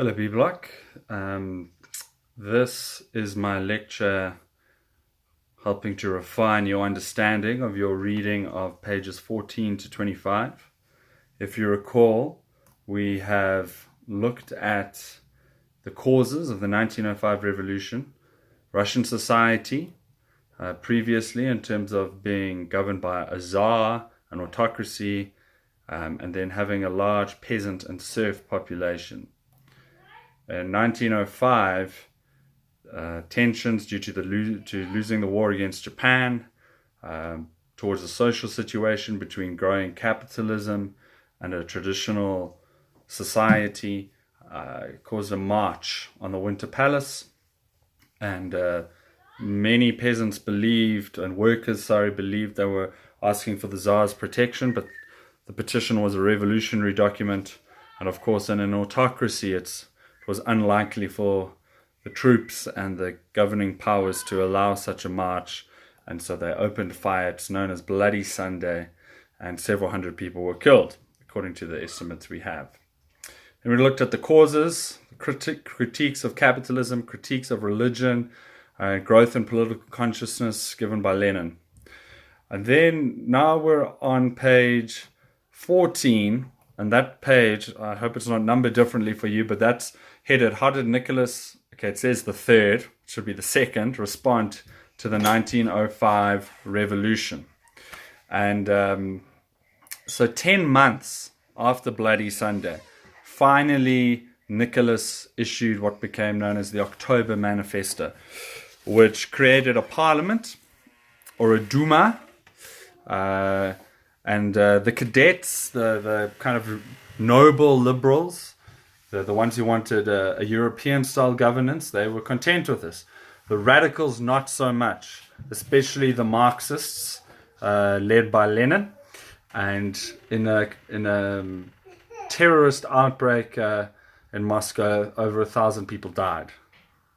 Hello, B-Block. This is my lecture helping to refine your understanding of your reading of pages 14 to 25. If you recall, we have looked at the causes of the 1905 revolution, Russian society, previously in terms of being governed by a czar, an autocracy, and then having a large peasant and serf population. In 1905, tensions due to losing the war against Japan, towards a social situation between growing capitalism and a traditional society, caused a march on the Winter Palace, and many peasants believed, and workers, believed they were asking for the Tsar's protection, but the petition was a revolutionary document, and of course in an autocracy it was unlikely for the troops and the governing powers to allow such a march, and so they opened fire. It's known as Bloody Sunday, and several hundred people were killed, according to the estimates we have. And we looked at the causes, critiques of capitalism, critiques of religion, growth in political consciousness given by Lenin. And then now we're on page 14, and that page, I hope it's not numbered differently for you, but that's headed, how did Nicholas, it says the third, should be the second, respond to the 1905 revolution. And so 10 months after Bloody Sunday, finally Nicholas issued what became known as the October Manifesto, which created a parliament, or a Duma, and the cadets, the kind of noble liberals, the ones who wanted a European-style governance, they were content with this. The radicals, not so much, especially the Marxists, led by Lenin. And in a terrorist outbreak in Moscow, over 1,000 people died.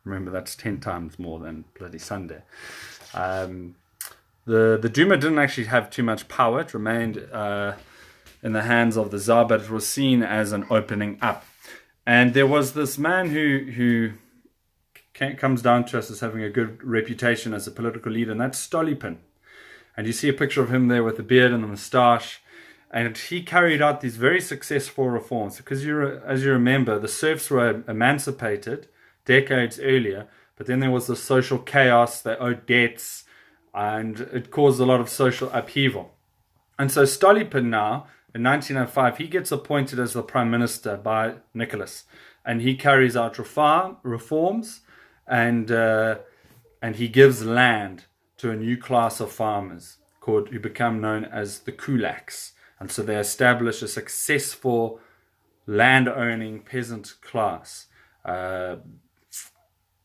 Remember, that's 10 times more than Bloody Sunday. The Duma didn't actually have too much power. It remained in the hands of the Tsar, but it was seen as an opening up. And there was this man who comes down to us as having a good reputation as a political leader, and that's Stolypin. And you see a picture of him there with the beard and the moustache. And he carried out these very successful reforms. Because as you remember, the serfs were emancipated decades earlier, but then there was the social chaos, they owed debts, and it caused a lot of social upheaval. And so Stolypin now, in 1905, he gets appointed as the prime minister by Nicholas, and he carries out reforms, and he gives land to a new class of farmers who become known as the kulaks. And so they establish a successful land-owning peasant class. The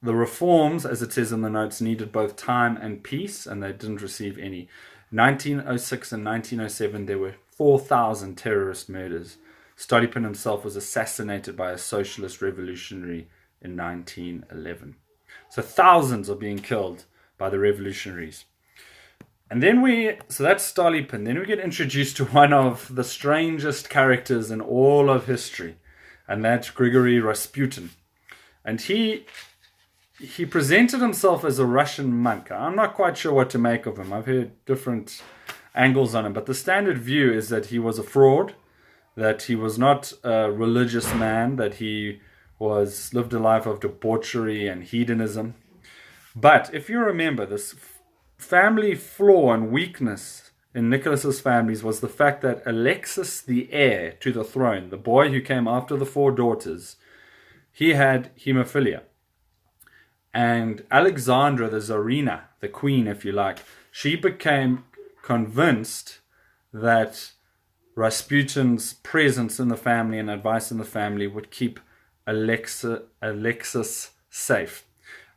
reforms, as it says in the notes, needed both time and peace, and they didn't receive any. 1906 and 1907, there were 4,000 terrorist murders. Stolypin himself was assassinated by a socialist revolutionary in 1911. So thousands are being killed by the revolutionaries. And then so that's Stolypin. Then we get introduced to one of the strangest characters in all of history, and that's Grigory Rasputin. And he presented himself as a Russian monk. I'm not quite sure what to make of him. I've heard different angles on him, but the standard view is that he was a fraud, that he was not a religious man, that he lived a life of debauchery and hedonism. But if you remember, this family flaw and weakness in Nicholas's families was the fact that Alexis, the heir to the throne, the boy who came after the 4 daughters, he had hemophilia. And Alexandra, the Tsarina, the queen, if you like, she became convinced that Rasputin's presence in the family and advice in the family would keep Alexis safe.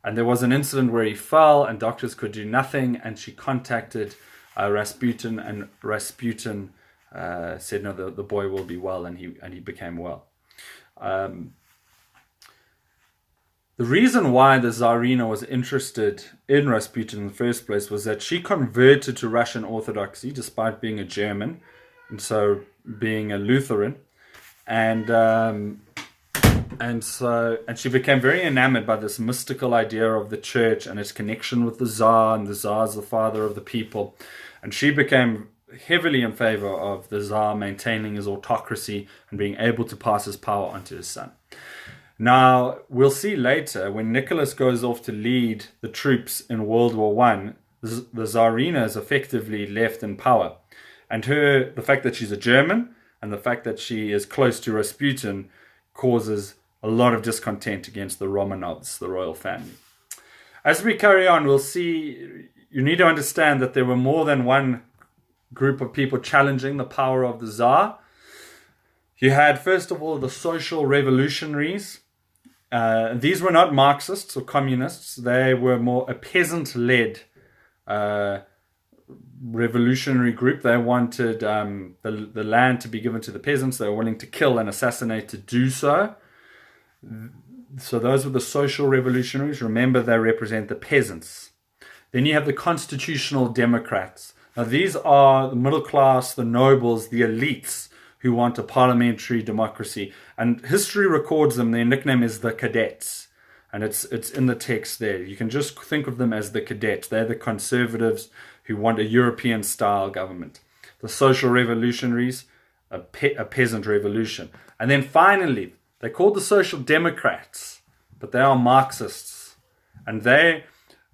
And there was an incident where he fell and doctors could do nothing, and she contacted Rasputin, and Rasputin said, no, the boy will be well, and he became well. The reason why the Tsarina was interested in Rasputin in the first place was that she converted to Russian Orthodoxy despite being a German, and so being a Lutheran. And And she became very enamored by this mystical idea of the church and its connection with the Tsar, and the Tsar is the father of the people. And she became heavily in favor of the Tsar maintaining his autocracy and being able to pass his power onto his son. Now, we'll see later, when Nicholas goes off to lead the troops in World War I, the Tsarina is effectively left in power. And the fact that she's a German and the fact that she is close to Rasputin causes a lot of discontent against the Romanovs, the royal family. As we carry on, we'll see, you need to understand that there were more than one group of people challenging the power of the Tsar. You had, first of all, the social revolutionaries. These were not Marxists or communists. They were more a peasant-led revolutionary group. They wanted the land to be given to the peasants. They were willing to kill and assassinate to do so. So those were the social revolutionaries. Remember, they represent the peasants. Then you have the constitutional democrats. Now, these are the middle class, the nobles, the elites who want a parliamentary democracy. And history records them. Their nickname is the cadets. And it's in the text there. You can just think of them as the cadets. They're the conservatives who want a European-style government. The social revolutionaries, a peasant revolution. And then finally, they're called the social democrats, but they are Marxists. And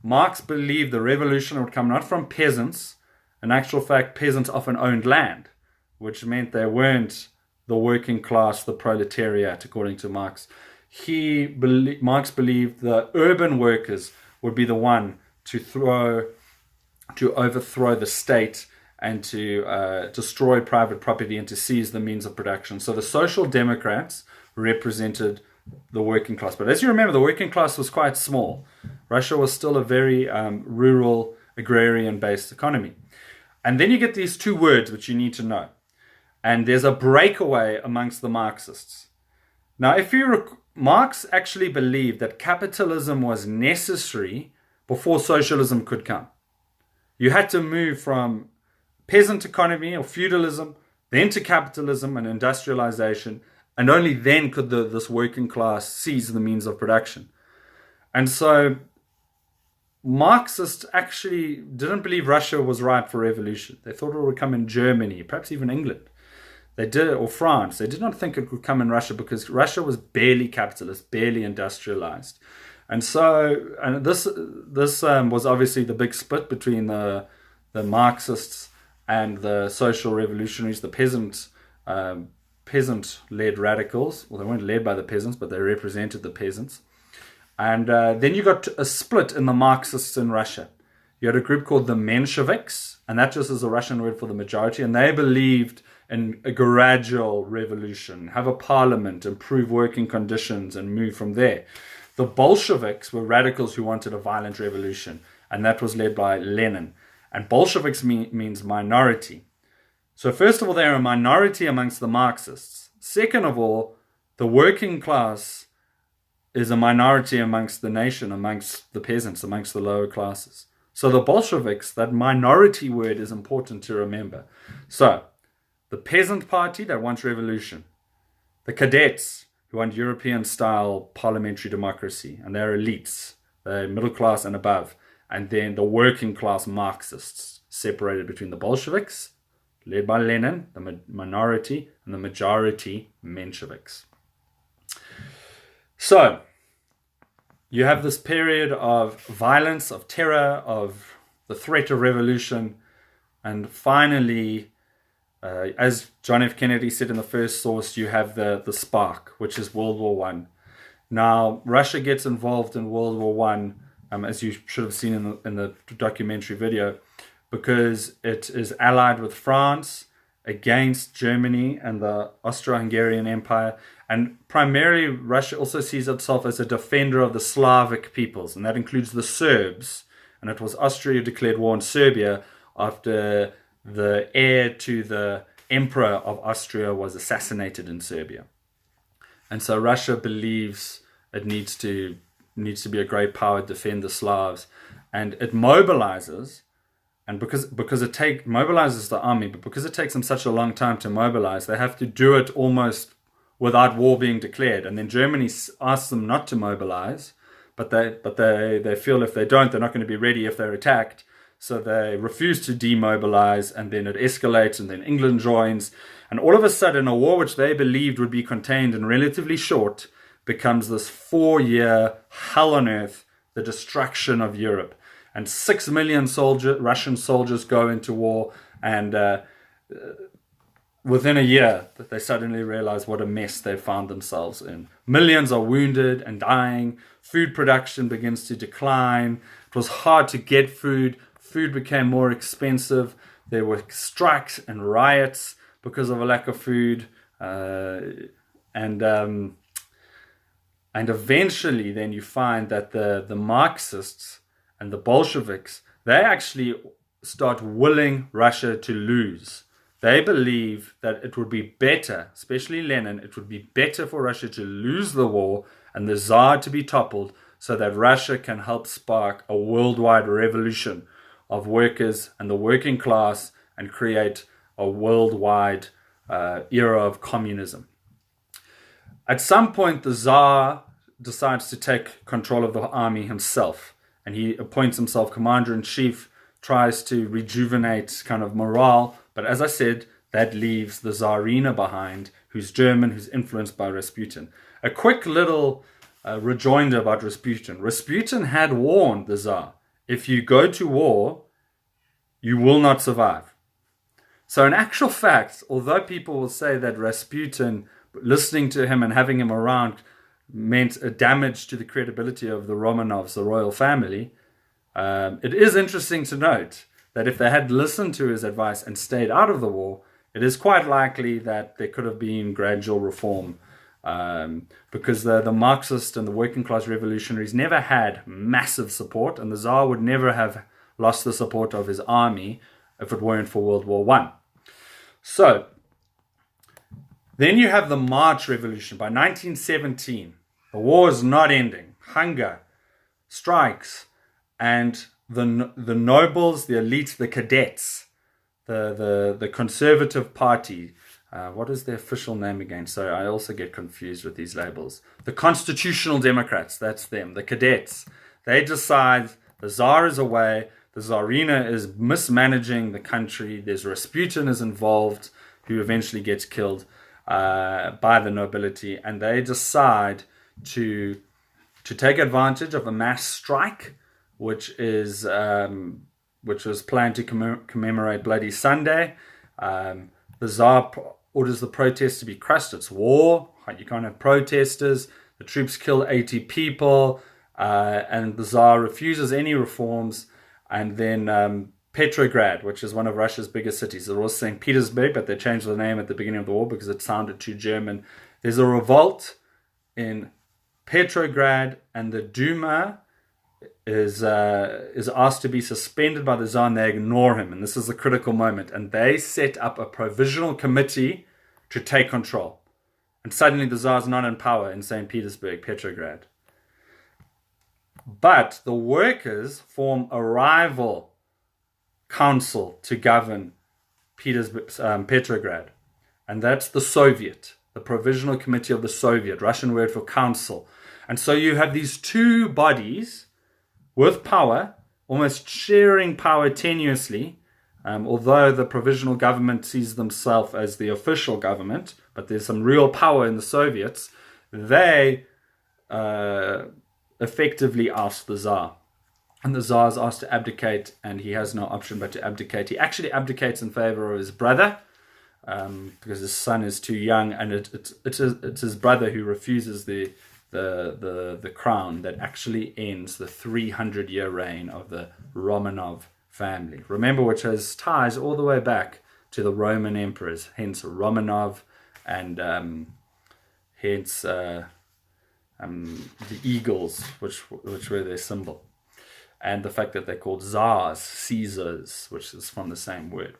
Marx believed the revolution would come not from peasants. In actual fact, peasants often owned land, which meant they weren't the working class, the proletariat, according to Marx. Marx believed the urban workers would be the one to overthrow the state and to destroy private property and to seize the means of production. So the social democrats represented the working class. But as you remember, the working class was quite small. Russia was still a very rural, agrarian-based economy. And then you get these two words which you need to know. And there's a breakaway amongst the Marxists. Now, Marx actually believed that capitalism was necessary before socialism could come. You had to move from peasant economy or feudalism, then to capitalism and industrialization, and only then could this working class seize the means of production. And so Marxists actually didn't believe Russia was ripe for revolution. They thought it would come in Germany, perhaps even England. Or France. They did not think it would come in Russia because Russia was barely capitalist, barely industrialized. And so, this was obviously the big split between the Marxists and the social revolutionaries, the peasant-led radicals. Well, they weren't led by the peasants, but they represented the peasants. And then you got a split in the Marxists in Russia. You had a group called the Mensheviks, and that just is a Russian word for the majority, and they believed in a gradual revolution, have a parliament, improve working conditions, and move from there. The Bolsheviks were radicals who wanted a violent revolution, and that was led by Lenin. And Bolsheviks means minority. So first of all, they're a minority amongst the Marxists. Second of all, the working class is a minority amongst the nation, amongst the peasants, amongst the lower classes. So the Bolsheviks, that minority word is important to remember. So the peasant party that wants revolution. The cadets who want European-style parliamentary democracy, and they're elites. They're middle class and above. And then the working class Marxists, separated between the Bolsheviks, led by Lenin, the minority, and the majority Mensheviks. So, you have this period of violence, of terror, of the threat of revolution, and finally, as John F. Kennedy said in the first source, you have the spark, which is World War I. Now, Russia gets involved in World War I, as you should have seen in the documentary video, because it is allied with France against Germany and the Austro-Hungarian Empire. And primarily, Russia also sees itself as a defender of the Slavic peoples, and that includes the Serbs. And it was Austria who declared war on Serbia after the heir to the emperor of Austria was assassinated in Serbia. And so Russia believes it needs to be a great power to defend the Slavs. And it mobilizes, and because it mobilizes the army, but because it takes them such a long time to mobilize, they have to do it almost without war being declared. And then Germany asks them not to mobilize, but they feel if they don't, they're not going to be ready if they're attacked. So they refuse to demobilize, and then it escalates, and then England joins. And all of a sudden, a war which they believed would be contained and relatively short becomes this 4-year hell on earth, the destruction of Europe. And 6 million Russian soldiers go into war, and within a year, they suddenly realize what a mess they found themselves in. Millions are wounded and dying. Food production begins to decline. It was hard to get food. Food became more expensive. There were strikes and riots because of a lack of food. And eventually then you find that the Marxists and the Bolsheviks, they actually start willing Russia to lose. They believe that it would be better, especially Lenin, it would be better for Russia to lose the war and the Tsar to be toppled so that Russia can help spark a worldwide revolution of workers and the working class and create a worldwide era of communism. At some point, the Tsar decides to take control of the army himself, and he appoints himself commander-in-chief, tries to rejuvenate kind of morale. But as I said, that leaves the Tsarina behind, who's German, who's influenced by Rasputin. A quick little rejoinder about Rasputin. Rasputin had warned the Tsar, if you go to war, you will not survive. So in actual fact, although people will say that Rasputin, listening to him and having him around, meant a damage to the credibility of the Romanovs, the royal family, it is interesting to note that if they had listened to his advice and stayed out of the war, it is quite likely that there could have been gradual reform, because the Marxist and the working class revolutionaries never had massive support, and the Tsar would never have lost the support of his army if it weren't for World War I. So then you have the March Revolution. By 1917, the war is not ending. Hunger, strikes, and the nobles, the elites, the cadets, the Conservative Party. What is their official name again? So I also get confused with these labels. The Constitutional Democrats, that's them. The cadets. They decide the Tsar is away. The Tsarina is mismanaging the country. There's Rasputin is involved, who eventually gets killed by the nobility. And they decide to take advantage of a mass strike, which was planned to commemorate Bloody Sunday. The Tsar orders the protests to be crushed. It's war. You can't have protesters. The troops kill 80 people, and the Tsar refuses any reforms. And then Petrograd, which is one of Russia's biggest cities. They're also saying Petersburg, but they changed the name at the beginning of the war because it sounded too German. There's a revolt in Petrograd, and the Duma is asked to be suspended by the Tsar, and they ignore him. And this is the critical moment. And they set up a provisional committee to take control. And suddenly the Tsar's not in power in St. Petersburg, Petrograd. But the workers form a rival council to govern Petrograd. And that's the Soviet, the Provisional Committee of the Soviet, Russian word for council. And so you have these two bodies with power, almost sharing power tenuously, although the provisional government sees themselves as the official government, but there's some real power in the Soviets. They effectively oust the Tsar. And the Tsar is asked to abdicate, and he has no option but to abdicate. He actually abdicates in favor of his brother, because his son is too young, and it's his brother who refuses the crown that actually ends the 300-year reign of the Romanov family. Remember, which has ties all the way back to the Roman emperors, hence Romanov, and hence the eagles, which were their symbol, and the fact that they're called Tsars, Caesars, which is from the same word.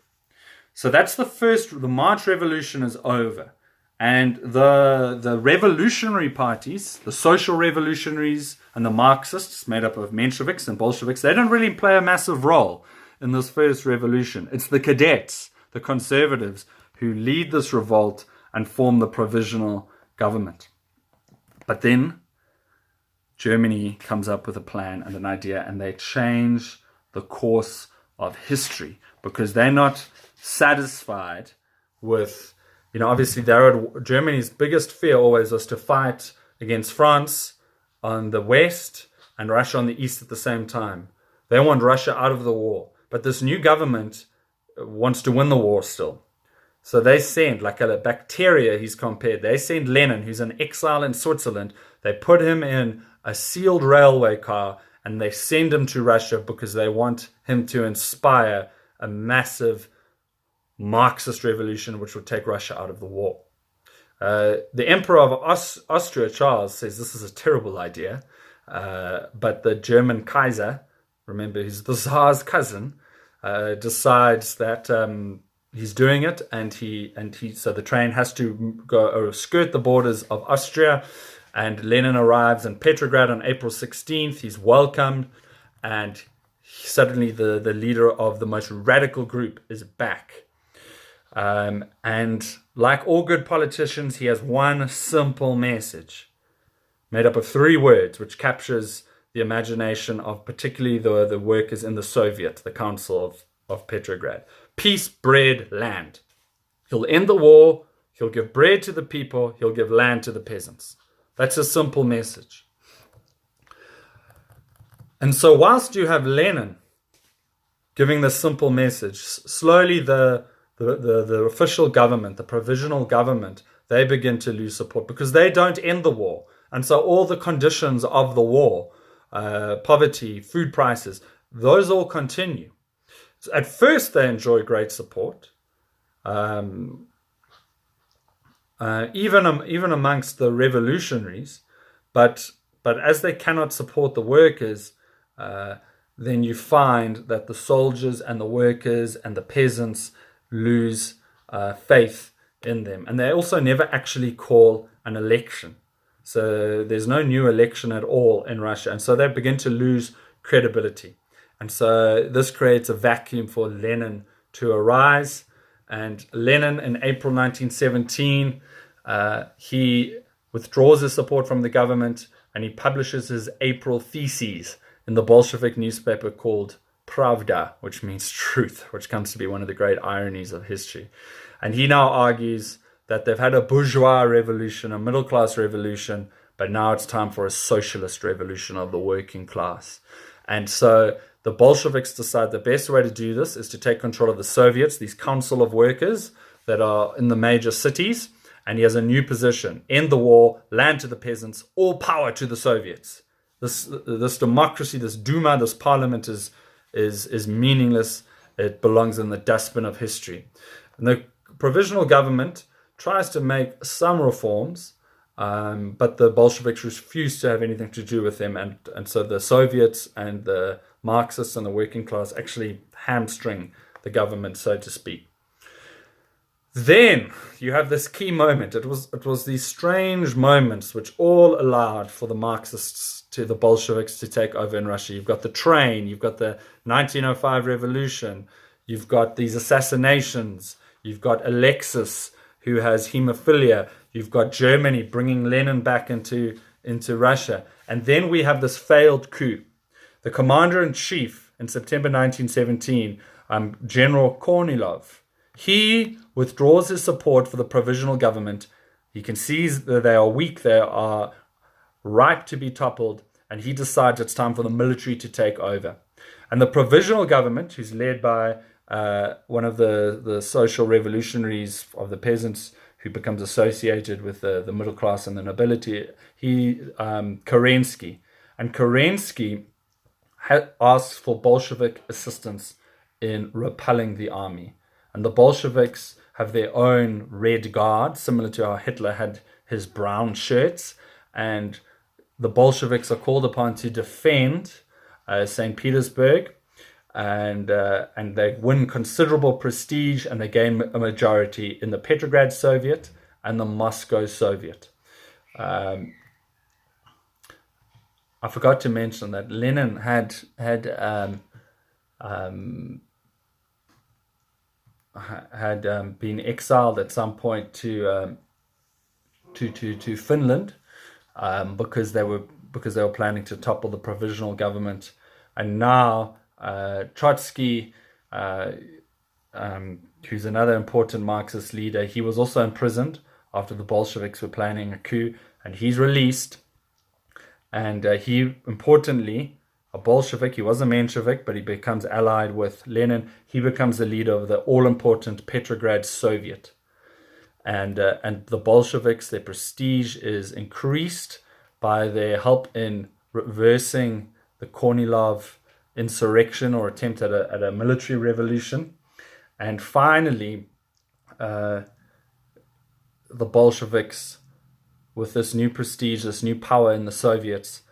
So that's the March Revolution is over. And the revolutionary parties, the social revolutionaries and the Marxists, made up of Mensheviks and Bolsheviks, they don't really play a massive role in this first revolution. It's the cadets, the conservatives, who lead this revolt and form the Provisional government. But then Germany comes up with a plan and an idea, and they change the course of history because they're not satisfied with, obviously Germany's biggest fear always was to fight against France on the west and Russia on the east at the same time. They want Russia out of the war. But this new government wants to win the war still. So they send, like a bacteria he's compared, they send Lenin, who's in exile in Switzerland, they put him in a sealed railway car and they send him to Russia because they want him to inspire a massive Marxist revolution which would take Russia out of the war. The Emperor of Austria, Charles, says this is a terrible idea, but the German Kaiser, remember he's the Tsar's cousin, decides that he's doing it, and so the train has to go or skirt the borders of Austria, and Lenin arrives in Petrograd on April 16th. He's welcomed, and suddenly the leader of the most radical group is back. And like all good politicians, he has one simple message made up of 3 words, which captures the imagination of particularly the workers in the Soviet, the Council of Petrograd. Peace, bread, land. He'll end the war, he'll give bread to the people, he'll give land to the peasants. That's a simple message. And so whilst you have Lenin giving this simple message, slowly the official government, the provisional government, they begin to lose support because they don't end the war. And so all the conditions of the war, poverty, food prices, those all continue. So at first they enjoy great support, even amongst the revolutionaries, but as they cannot support the workers, then you find that the soldiers and the workers and the peasants lose faith in them. And they also never actually call an election. So there's no new election at all in Russia. And so they begin to lose credibility. And so this creates a vacuum for Lenin to arise. And Lenin in April 1917, he withdraws his support from the government and he publishes his April theses in the Bolshevik newspaper called Pravda, which means truth, which comes to be one of the great ironies of history. And he now argues that they've had a bourgeois revolution, a middle-class revolution, but now it's time for a socialist revolution of the working class. And so the Bolsheviks decide the best way to do this is to take control of the Soviets, these council of workers that are in the major cities, and he has a new position: end the war, land to the peasants, all power to the Soviets. This democracy, this Duma, this parliament is meaningless. It belongs in the dustbin of history. And the provisional government tries to make some reforms, but the Bolsheviks refuse to have anything to do with them. And so the Soviets and the Marxists and the working class actually hamstring the government, so to speak. Then you have this key moment. It was these strange moments which all allowed for the Marxists to the Bolsheviks to take over in Russia. You've got the train, you've got the 1905 revolution, you've got these assassinations, you've got Alexis, who has hemophilia, you've got Germany bringing Lenin back into Russia. And then we have this failed coup. The commander-in-chief in September 1917, General Kornilov, he withdraws his support for the provisional government. He can see that they are weak, they are ripe to be toppled, and he decides it's time for the military to take over. And the provisional government, who's led by one of the social revolutionaries of the peasants who becomes associated with the middle class and the nobility, Kerensky. And Kerensky asks for Bolshevik assistance in repelling the army. And the Bolsheviks have their own red guard, similar to how Hitler had his brown shirts. And the Bolsheviks are called upon to defend St. Petersburg. And they win considerable prestige, and they gain a majority in the Petrograd Soviet and the Moscow Soviet. I forgot to mention that Lenin had been exiled at some point to to Finland, because they were planning to topple the provisional government. And now Trotsky, who's another important Marxist leader, he was also imprisoned after the Bolsheviks were planning a coup, and he's released. And he, importantly, a Bolshevik, he was a Menshevik, but he becomes allied with Lenin. He becomes the leader of the all-important Petrograd Soviet. And the Bolsheviks, their prestige is increased by their help in reversing the Kornilov insurrection or attempt at a military revolution. And finally, the Bolsheviks, with this new prestige, this new power in the Soviets,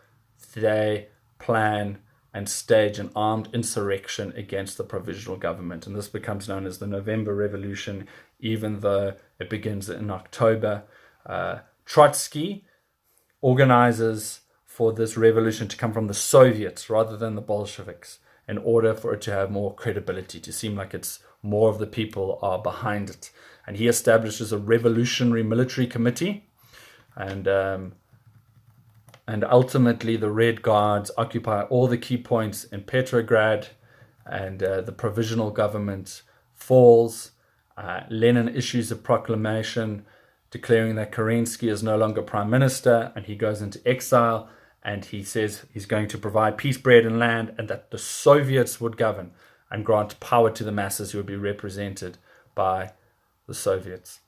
they plan and stage an armed insurrection against the provisional government. And this becomes known as the November Revolution, even though it begins in October. Trotsky organizes for this revolution to come from the Soviets rather than the Bolsheviks, in order for it to have more credibility, to seem like it's more of the people are behind it. And he establishes a revolutionary military committee, and ultimately the Red Guards occupy all the key points in Petrograd, and the provisional government falls. Lenin issues a proclamation declaring that Kerensky is no longer prime minister, and he goes into exile, and he says he's going to provide peace, bread, and land, and that the Soviets would govern and grant power to the masses who would be represented by the Soviets.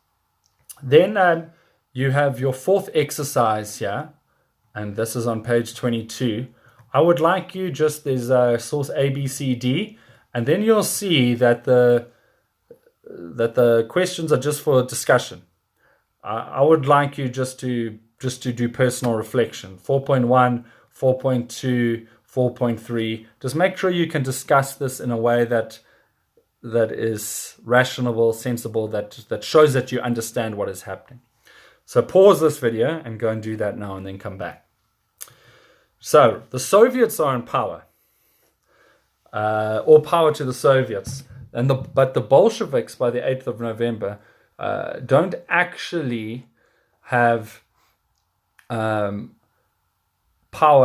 Then you have your fourth exercise here, and this is on page 22. I would like you just, there's a source A, B, C, D, and then you'll see that the questions are just for discussion. I would like you just to do personal reflection. 4.1, 4.2, 4.3. Just make sure you can discuss this in a way that is rational, sensible, that shows that you understand what is happening. So pause this video and go and do that now, and then come back. So the Soviets are in power. All power to the Soviets. But the Bolsheviks, by the 8th of November, don't actually have power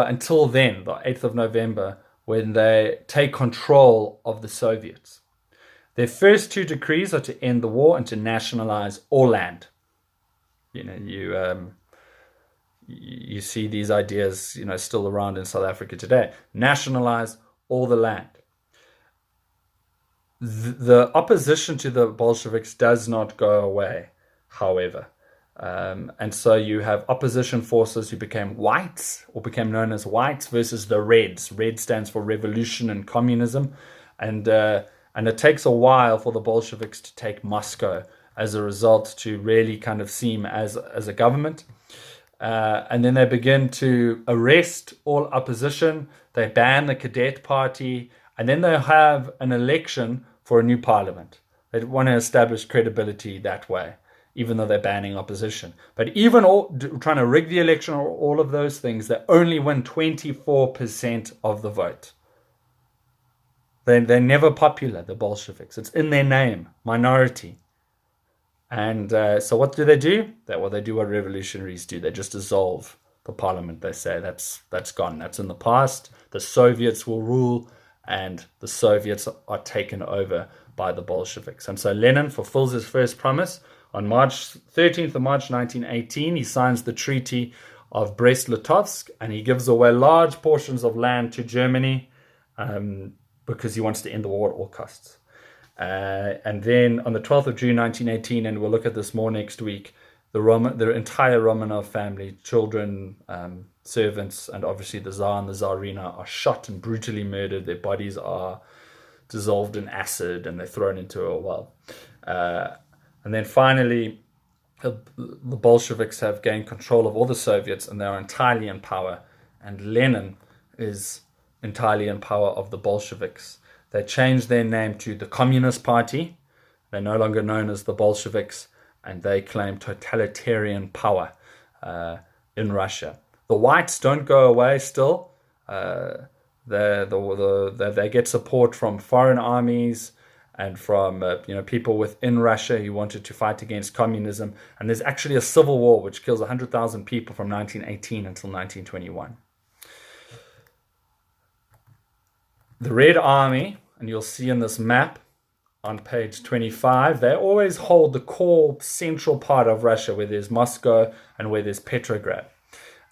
until then, the 8th of November, when they take control of the Soviets. Their first two decrees are to end the war and to nationalize all land. You see these ideas, still around in South Africa today. Nationalize all the land. The opposition to the Bolsheviks does not go away, however. And so you have opposition forces who became whites, or became known as whites, versus the Reds. Red stands for revolution and communism. And it takes a while for the Bolsheviks to take Moscow as a result, to really kind of seem as a government. And then they begin to arrest all opposition. They ban the Cadet Party. And then they have an election for a new parliament. They want to establish credibility that way, even though they're banning opposition. But even trying to rig the election, or all of those things, they only win 24% of the vote. They're never popular, the Bolsheviks. It's in their name, minority. And so what do? They do what revolutionaries do. They just dissolve the parliament. They say that's gone. That's in the past. The Soviets will rule, and the Soviets are taken over by the Bolsheviks. And so Lenin fulfills his first promise. On March 13th of March 1918, he signs the Treaty of Brest-Litovsk, and he gives away large portions of land to Germany, because he wants to end the war at all costs. And then on the 12th of June 1918, and we'll look at this more next week, the entire Romanov family, children, servants, and obviously the Tsar and the Tsarina, are shot and brutally murdered. Their bodies are dissolved in acid, and they're thrown into a well. And then finally, the Bolsheviks have gained control of all the Soviets, and they are entirely in power. And Lenin is entirely in power of the Bolsheviks. They changed their name to the Communist Party. They're no longer known as the Bolsheviks, and they claim totalitarian power in Russia. The whites don't go away still. They get support from foreign armies, and from people within Russia who wanted to fight against communism. And there's actually a civil war which kills 100,000 people from 1918 until 1921. The Red Army, and you'll see in this map on page 25, they always hold the core central part of Russia where there's Moscow and where there's Petrograd.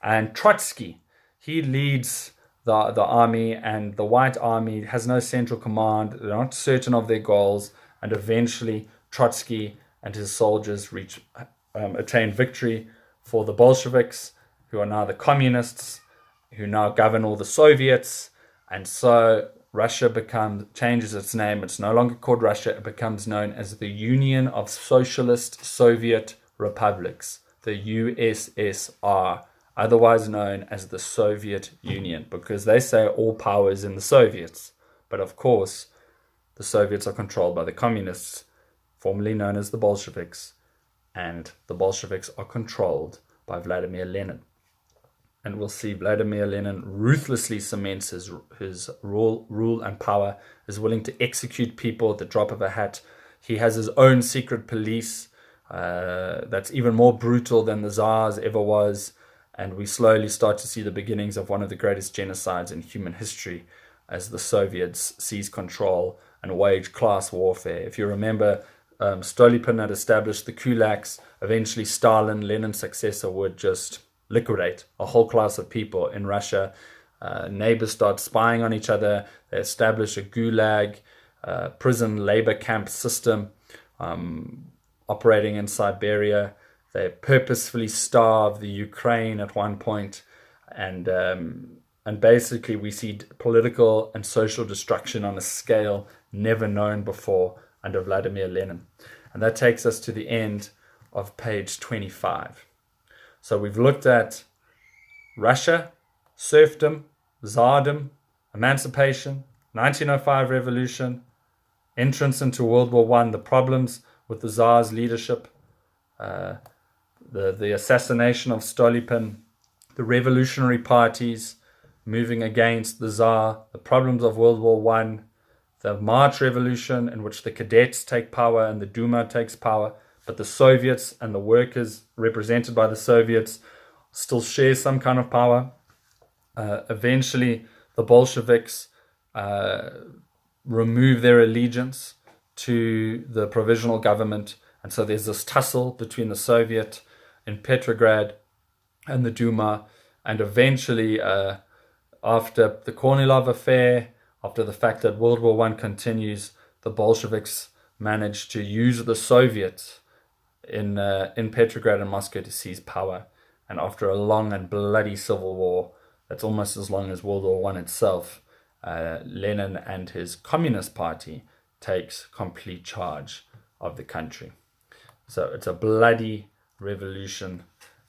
And Trotsky, he leads the army, and the White Army has no central command. They're not certain of their goals, and eventually Trotsky and his soldiers attain victory for the Bolsheviks, who are now the communists, who now govern all the Soviets. And so Russia changes its name. It's no longer called Russia. It becomes known as the Union of Socialist Soviet Republics, the USSR, otherwise known as the Soviet Union, because they say all power is in the Soviets. But of course, the Soviets are controlled by the communists, formerly known as the Bolsheviks, and the Bolsheviks are controlled by Vladimir Lenin. And we'll see Vladimir Lenin ruthlessly cements his rule and power, is willing to execute people at the drop of a hat. He has his own secret police that's even more brutal than the Tsar's ever was. And we slowly start to see the beginnings of one of the greatest genocides in human history as the Soviets seize control and wage class warfare. If you remember, Stolypin had established the kulaks. Eventually Stalin, Lenin's successor, would just liquidate a whole class of people in Russia. Neighbors start spying on each other. They establish a gulag, prison labor camp system operating in Siberia. They purposefully starve the Ukraine at one point, and basically we see political and social destruction on a scale never known before under Vladimir Lenin. And that takes us to the end of page 25. So we've looked at Russia, serfdom, Tsardom, emancipation, 1905 revolution, entrance into World War I, the problems with the Tsar's leadership, the assassination of Stolypin, the revolutionary parties moving against the Tsar, the problems of World War I, the March Revolution in which the cadets take power and the Duma takes power, but the Soviets and the workers represented by the Soviets still share some kind of power. Eventually, the Bolsheviks remove their allegiance to the provisional government, and so there's this tussle between the Soviet in Petrograd and the Duma, and eventually, after the Kornilov affair, after the fact that World War I continues, the Bolsheviks manage to use the Soviets in Petrograd and Moscow to seize power. And after a long and bloody civil war, that's almost as long as World War I itself, Lenin and his Communist Party takes complete charge of the country. So it's a bloody revolution,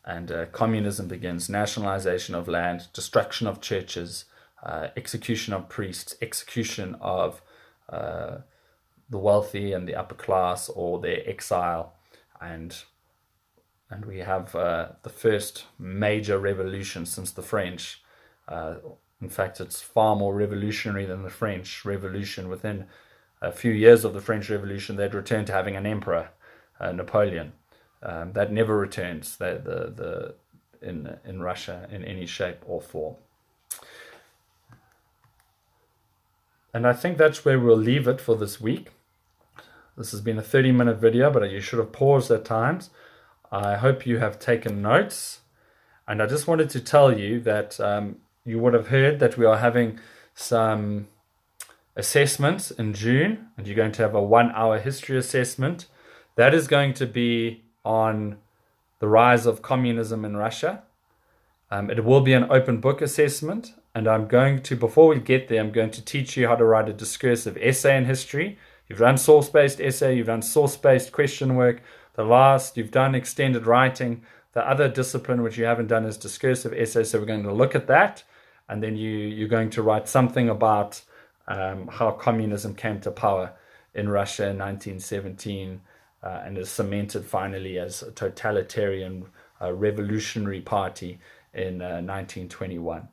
and communism begins. Nationalization of land, destruction of churches, execution of priests, execution of the wealthy and the upper class, or their exile, and we have the first major revolution since the French. In fact, it's far more revolutionary than the French Revolution. Within a few years of the French Revolution, they'd return to having an emperor, Napoleon. That never returns in Russia in any shape or form. And I think that's where we'll leave it for this week. This has been a 30-minute video, but you should have paused at times. I hope you have taken notes. And I just wanted to tell you that you would have heard that we are having some assessments in June, and you're going to have a 1-hour history assessment. That is going to be on the rise of communism in Russia. It will be an open book assessment, and before we get there, I'm going to teach you how to write a discursive essay in history. You've done source-based essay, you've done source-based question work. You've done extended writing. The other discipline which you haven't done is discursive essay, so we're going to look at that, and then you're going to write something about how communism came to power in Russia in 1917 and is cemented finally as a totalitarian revolutionary party in 1921.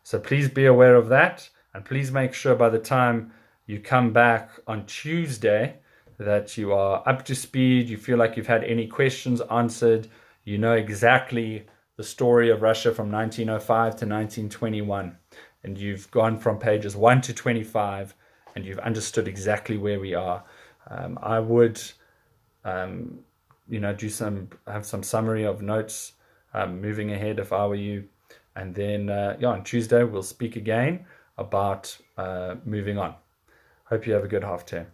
So please be aware of that, and please make sure by the time you come back on Tuesday, that you are up to speed, you feel like you've had any questions answered, you know exactly the story of Russia from 1905 to 1921, and you've gone from pages 1 to 25, and you've understood exactly where we are. I would, have some summary of notes moving ahead if I were you, and then on Tuesday we'll speak again about moving on. Hope you have a good half term.